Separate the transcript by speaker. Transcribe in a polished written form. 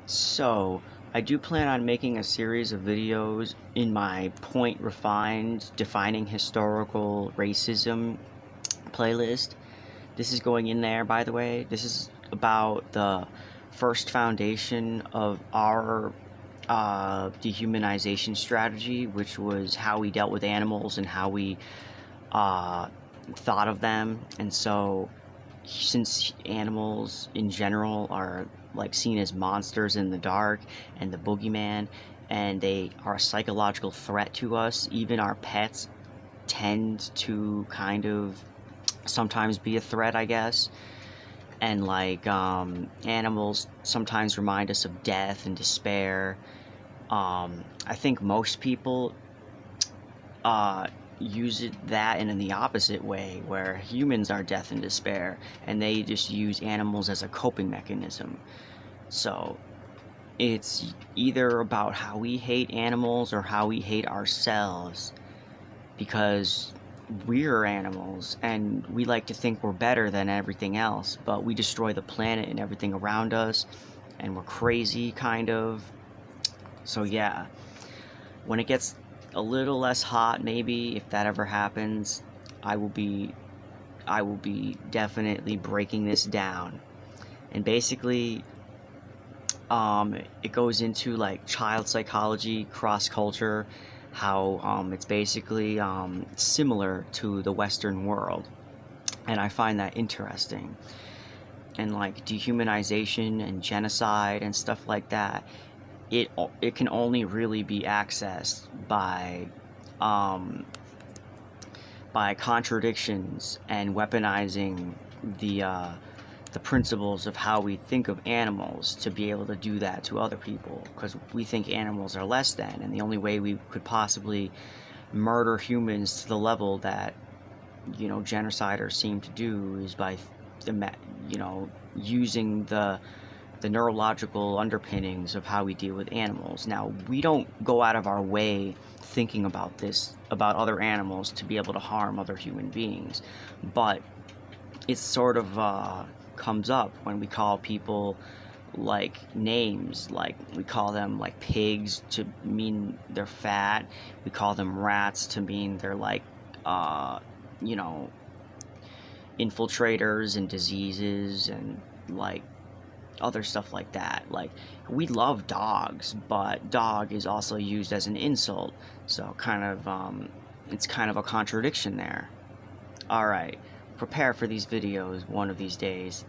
Speaker 1: So, I do plan on making a series of videos in my Point Refined Defining Historical Racism playlist. This is going in there, by the way. This is about the first foundation of our dehumanization strategy, which was how we dealt with animals and how we uh, thought of them. And so, since animals in general are like seen as monsters in the dark and the boogeyman, and they are a psychological threat to us, even our pets tend to kind of sometimes be a threat, I guess. And animals sometimes remind us of death and despair. I think most people uh, use that in the opposite way, where humans are death and despair, and they just use animals as a coping mechanism. So it's either about how we hate animals or how we hate ourselves, because we're animals and we like to think we're better than everything else, but we destroy the planet and everything around us, and we're crazy, kind of. So yeah, when it gets a little less hot, maybe, if that ever happens, I will be definitely breaking this down. And basically, it goes into like child psychology, cross culture, how it's basically similar to the Western world, and I find that interesting. And like dehumanization and genocide and stuff like that, it can only really be accessed um, by contradictions and weaponizing the principles of how we think of animals to be able to do that to other people, because we think animals are less than, and the only way we could possibly murder humans to the level that genociders seem to do is by using the neurological underpinnings of how we deal with animals. Now, we don't go out of our way thinking about this, about other animals, to be able to harm other human beings, but it sort of comes up when we call people like names. Like, we call them like pigs to mean they're fat, we call them rats to mean they're like you know infiltrators and diseases, and like other stuff like that. Like, we love dogs, but dog is also used as an insult, so it's kind of a contradiction there. Alright, prepare for these videos one of these days.